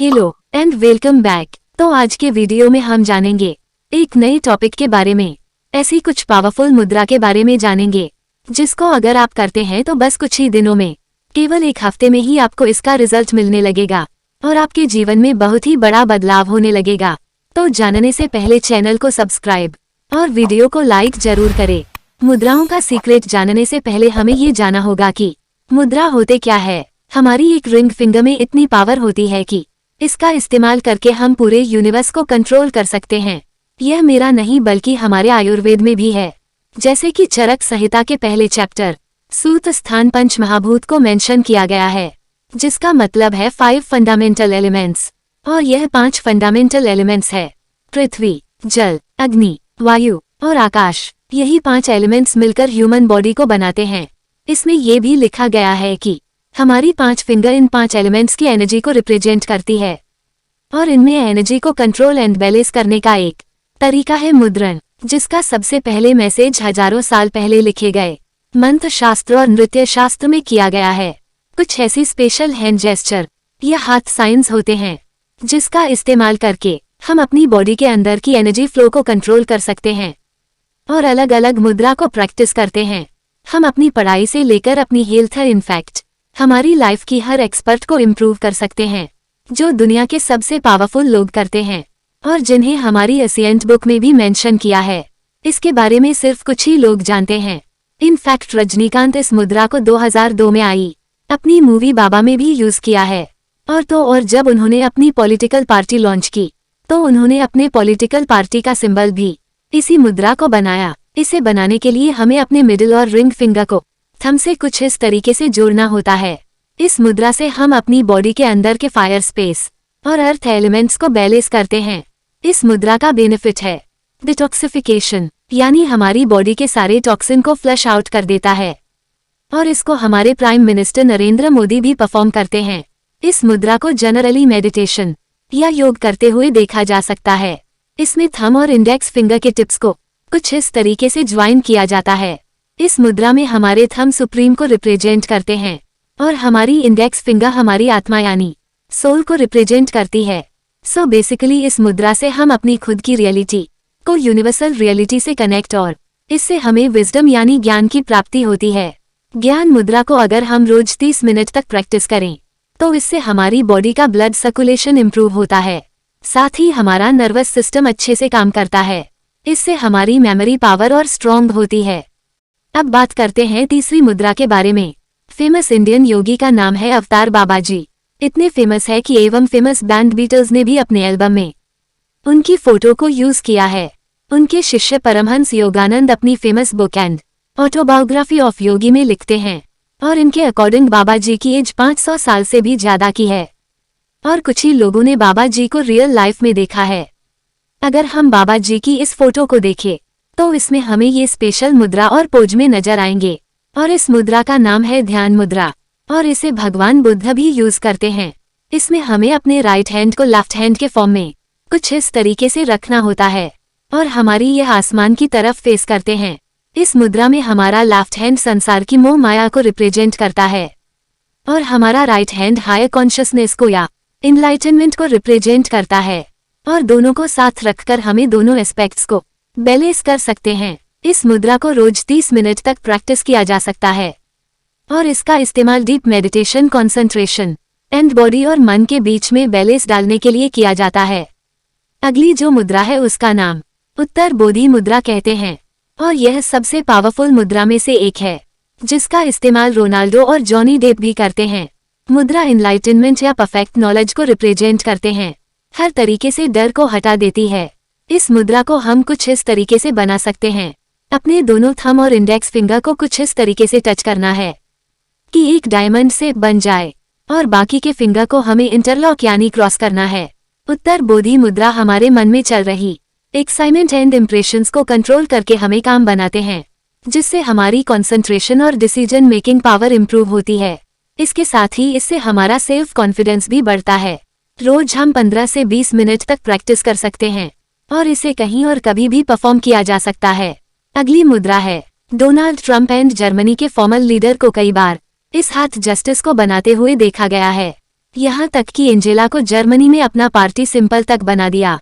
Hello and welcome back. तो आज के वीडियो में हम जानेंगे एक नए टॉपिक के बारे में। ऐसी कुछ पावरफुल मुद्रा के बारे में जानेंगे जिसको अगर आप करते हैं तो बस कुछ ही दिनों में, केवल एक हफ्ते में ही आपको इसका रिजल्ट मिलने लगेगा और आपके जीवन में बहुत ही बड़ा बदलाव होने लगेगा। तो जानने से पहले चैनल को सब्सक्राइब और वीडियो को लाइक जरूर करें। मुद्राओं का सीक्रेट जानने से पहले हमें ये जाना होगा कि मुद्रा होते क्या है। हमारी एक रिंग फिंगर में इतनी पावर होती है कि इसका इस्तेमाल करके हम पूरे यूनिवर्स को कंट्रोल कर सकते हैं। यह मेरा नहीं बल्कि हमारे आयुर्वेद में भी है, जैसे कि चरक संहिता के पहले चैप्टर सूत स्थान पंच महाभूत को मेंशन किया गया है, जिसका मतलब है 5 फंडामेंटल एलिमेंट्स। और यह 5 फंडामेंटल एलिमेंट्स है पृथ्वी, जल, अग्नि, वायु और आकाश। यही 5 एलिमेंट्स मिलकर ह्यूमन बॉडी को बनाते हैं। इसमें यह भी लिखा गया है कि हमारी 5 फिंगर इन 5 एलिमेंट्स की एनर्जी को रिप्रेजेंट करती है और इनमें एनर्जी को कंट्रोल एंड बैलेंस करने का एक तरीका है मुद्रण, जिसका सबसे पहले मैसेज हजारों साल पहले लिखे गए मंत्र शास्त्र और नृत्य शास्त्र में किया गया है। कुछ ऐसी स्पेशल हैंड जेस्चर या हाथ साइंस होते हैं जिसका इस्तेमाल करके हम अपनी बॉडी के अंदर की एनर्जी फ्लो को कंट्रोल कर सकते हैं और अलग अलग मुद्रा को प्रैक्टिस करते हैं। हम अपनी पढ़ाई से लेकर अपनी हेल्थ इनफैक्ट हमारी लाइफ की हर एक्सपर्ट को इम्प्रूव कर सकते हैं, जो दुनिया के सबसे पावरफुल लोग करते हैं और जिन्हें हमारी एशियंट बुक में भी मेंशन किया है। इसके बारे में सिर्फ कुछ ही लोग जानते हैं। इनफैक्ट रजनीकांत इस मुद्रा को 2002 में आई अपनी मूवी बाबा में भी यूज किया है। और जब उन्होंने अपनी पॉलिटिकल पार्टी लॉन्च की तो उन्होंने अपने पॉलिटिकल पार्टी का सिंबल भी इसी मुद्रा को बनाया। इसे बनाने के लिए हमें अपने मिडिल और रिंग फिंगर को थंब से कुछ इस तरीके से जोड़ना होता है। इस मुद्रा से हम अपनी बॉडी के अंदर के फायर स्पेस और अर्थ एलिमेंट्स को बैलेंस करते हैं। इस मुद्रा का बेनिफिट है डिटॉक्सिफिकेशन, यानी हमारी बॉडी के सारे टॉक्सिन को फ्लश आउट कर देता है और इसको हमारे प्राइम मिनिस्टर नरेंद्र मोदी भी परफॉर्म करते हैं। इस मुद्रा को जनरली मेडिटेशन या योग करते हुए देखा जा सकता है। इसमें थंब और इंडेक्स फिंगर के टिप्स को कुछ इस तरीके से ज्वाइन किया जाता है। इस मुद्रा में हमारे थंब सुप्रीम को रिप्रेजेंट करते हैं और हमारी इंडेक्स फिंगर हमारी आत्मा यानी सोल को रिप्रेजेंट करती है। सो बेसिकली इस मुद्रा से हम अपनी खुद की रियलिटी को यूनिवर्सल रियलिटी से कनेक्ट और इससे हमें विजडम यानी ज्ञान की प्राप्ति होती है। ज्ञान मुद्रा को अगर हम रोज 30 मिनट तक प्रैक्टिस करें तो इससे हमारी बॉडी का ब्लड सर्कुलेशन इम्प्रूव होता है, साथ ही हमारा नर्वस सिस्टम अच्छे से काम करता है। इससे हमारी मेमोरी पावर और स्ट्रॉन्ग होती है। अब बात करते हैं तीसरी मुद्रा के बारे में। फेमस इंडियन योगी का नाम है अवतार बाबाजी। इतने फेमस है कि एवं फेमस बैंड बीटल्स ने भी अपने एल्बम में उनकी फोटो को यूज किया है। उनके शिष्य परमहंस योगानंद अपनी famous book and autobiography of yogi में लिखते हैं और इनके अकॉर्डिंग बाबा जी की एज 500 साल से भी ज्यादा की है और कुछ ही लोगों ने बाबा जी को रियल लाइफ में देखा है। अगर हम बाबा जी की इस फोटो को देखें तो इसमें हमें ये स्पेशल मुद्रा और पोज में नजर आएंगे और इस मुद्रा का नाम है ध्यान मुद्रा और इसे भगवान बुद्ध भी यूज करते हैं। इसमें हमें अपने राइट हैंड को लेफ्ट हैंड के फॉर्म में कुछ इस तरीके से रखना होता है और हमारी यह आसमान की तरफ फेस करते हैं। इस मुद्रा में हमारा लेफ्ट हैंड संसार की मोह माया को रिप्रेजेंट करता है और हमारा राइट हैंड हायर कॉन्शियसनेस को या इनलाइटनमेंट को रिप्रेजेंट करता है और दोनों को साथ रखकर हमें दोनों एस्पेक्ट्स को बैलेंस कर सकते हैं। इस मुद्रा को रोज 30 मिनट तक प्रैक्टिस किया जा सकता है और इसका इस्तेमाल deep meditation, concentration and body और मन के बीच में बैलेंस डालने के लिए किया जाता है। अगली जो मुद्रा है उसका नाम उत्तर बोधि मुद्रा कहते हैं और यह सबसे पावरफुल मुद्रा में से एक है, जिसका इस्तेमाल रोनाल्डो और जॉनी डेप भी करते हैं। मुद्रा इनलाइटनमेंट या परफेक्ट नॉलेज को रिप्रेजेंट करते हैं, हर तरीके से डर को हटा देती है। इस मुद्रा को हम कुछ इस तरीके से बना सकते हैं। अपने दोनों थंब और इंडेक्स फिंगर को कुछ इस तरीके से टच करना है कि एक डायमंड से बन जाए और बाकी के फिंगर को हमें इंटरलॉक यानी क्रॉस करना है। उत्तर बोधि मुद्रा हमारे मन में चल रही एक्साइटमेंट एंड इम्प्रेशंस को कंट्रोल करके हमें काम बनाते हैं, जिससे हमारी कंसंट्रेशन और डिसीजन मेकिंग पावर इम्प्रूव होती है। इसके साथ ही इससे हमारा सेल्फ कॉन्फिडेंस भी बढ़ता है। रोज हम 15 से 20 मिनट तक प्रैक्टिस कर सकते हैं और इसे कहीं और कभी भी परफॉर्म किया जा सकता है। अगली मुद्रा है डोनाल्ड ट्रंप एंड जर्मनी के फॉर्मल लीडर को कई बार इस हाथ जस्टिस को बनाते हुए देखा गया है। यहाँ तक कि एंजेला को जर्मनी में अपना पार्टी सिंपल तक बना दिया।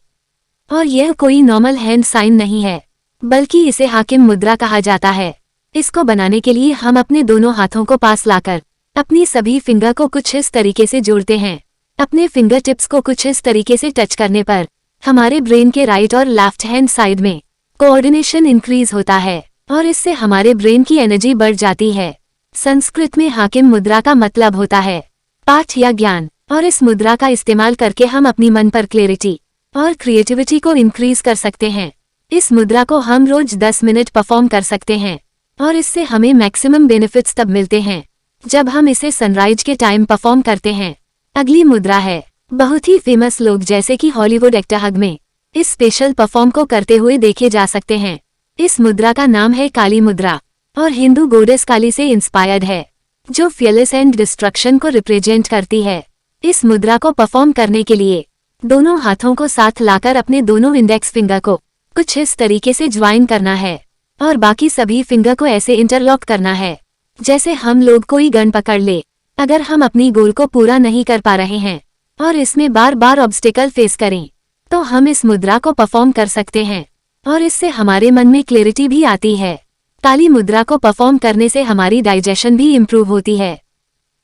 और यह कोई नॉर्मल हैंड साइन नहीं है, बल्कि इसे हाकिम मुद्रा कहा जाता है। इसको बनाने के लिए हम अपने दोनों हाथों को पास लाकर अपनी सभी फिंगर को कुछ इस तरीके से जोड़ते हैं। अपने फिंगर टिप्स को कुछ इस तरीके से टच करने पर हमारे ब्रेन के राइट और लेफ्ट हैंड साइड में कोऑर्डिनेशन इंक्रीज होता है और इससे हमारे ब्रेन की एनर्जी बढ़ जाती है। संस्कृत में हाकिम मुद्रा का मतलब होता है पाठ या ज्ञान, और इस मुद्रा का इस्तेमाल करके हम अपनी मन पर क्लैरिटी और क्रिएटिविटी को इंक्रीज कर सकते हैं। इस मुद्रा को हम रोज 10 मिनट परफॉर्म कर सकते हैं और इससे हमें मैक्सिमम बेनिफिट्स तब मिलते हैं जब हम इसे सनराइज के टाइम परफॉर्म करते हैं। अगली मुद्रा है, बहुत ही फेमस लोग जैसे कि हॉलीवुड एक्टर हग में इस स्पेशल परफॉर्म को करते हुए देखे जा सकते हैं। इस मुद्रा का नाम है काली मुद्रा और हिंदू गोडेस काली से इंस्पायर्ड है, जो फियरलेस एंड डिस्ट्रक्शन को रिप्रेजेंट करती है। इस मुद्रा को परफॉर्म करने के लिए दोनों हाथों को साथ लाकर अपने दोनों इंडेक्स फिंगर को कुछ इस तरीके से ज्वाइन करना है और बाकी सभी फिंगर को ऐसे इंटरलॉक करना है जैसे हम लोग कोई गन पकड़ ले। अगर हम अपनी गोल को पूरा नहीं कर पा रहे हैं और इसमें बार बार ऑब्स्टिकल फेस करें तो हम इस मुद्रा को परफॉर्म कर सकते हैं और इससे हमारे मन में क्लैरिटी भी आती है। काली मुद्रा को परफॉर्म करने से हमारी डाइजेशन भी इम्प्रूव होती है,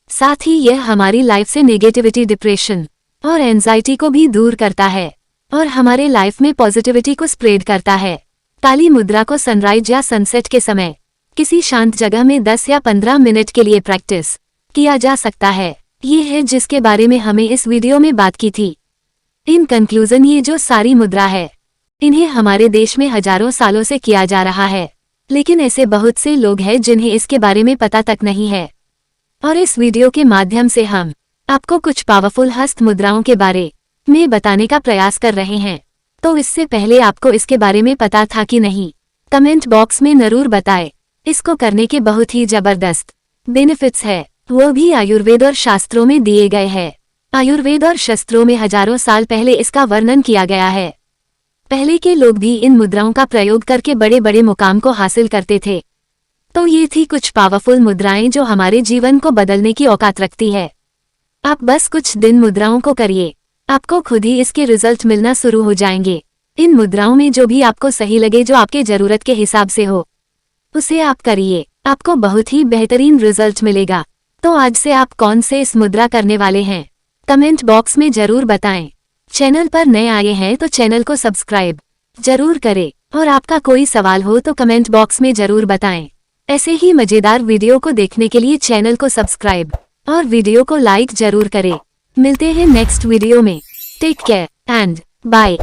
साथ ही यह हमारी लाइफ से नेगेटिविटी, डिप्रेशन और एंजाइटी को भी दूर करता है और हमारे लाइफ में पॉजिटिविटी को स्प्रेड करता है। काली मुद्रा को सनराइज या सनसेट के समय किसी शांत जगह में 10 या 15 मिनट के लिए प्रैक्टिस किया जा सकता है। ये है जिसके बारे में हमें इस वीडियो में बात की थी। इन कंक्लूजन, ये जो सारी मुद्रा है इन्हें हमारे देश में हजारों सालों से किया जा रहा है, लेकिन ऐसे बहुत से लोग हैं जिन्हें इसके बारे में पता तक नहीं है। और इस वीडियो के माध्यम से हम आपको कुछ पावरफुल हस्त मुद्राओं के बारे में बताने का प्रयास कर रहे हैं। तो इससे पहले आपको इसके बारे में पता था कि नहीं, कमेंट बॉक्स में जरूर बताएं। इसको करने के बहुत ही जबरदस्त बेनिफिट्स है, वो भी आयुर्वेद और शास्त्रों में दिए गए हैं। आयुर्वेद और शास्त्रों में हजारों साल पहले इसका वर्णन किया गया है। पहले के लोग भी इन मुद्राओं का प्रयोग करके बड़े बड़े मुकाम को हासिल करते थे। तो ये थी कुछ पावरफुल मुद्राएं जो हमारे जीवन को बदलने की औकात रखती है। आप बस कुछ दिन मुद्राओं को करिए, आपको खुद ही इसके रिजल्ट मिलना शुरू हो जाएंगे। इन मुद्राओं में जो भी आपको सही लगे, जो आपके जरूरत के हिसाब से हो, उसे आप करिए, आपको बहुत ही बेहतरीन रिजल्ट मिलेगा। तो आज से आप कौन से इस मुद्रा करने वाले हैं, कमेंट बॉक्स में जरूर बताएं। चैनल पर नए आए हैं तो चैनल को सब्सक्राइब जरूर करें और आपका कोई सवाल हो तो कमेंट बॉक्स में जरूर बताएं। ऐसे ही मजेदार वीडियो को देखने के लिए चैनल को सब्सक्राइब और वीडियो को लाइक जरूर करें। मिलते हैं नेक्स्ट वीडियो में। Take care and bye.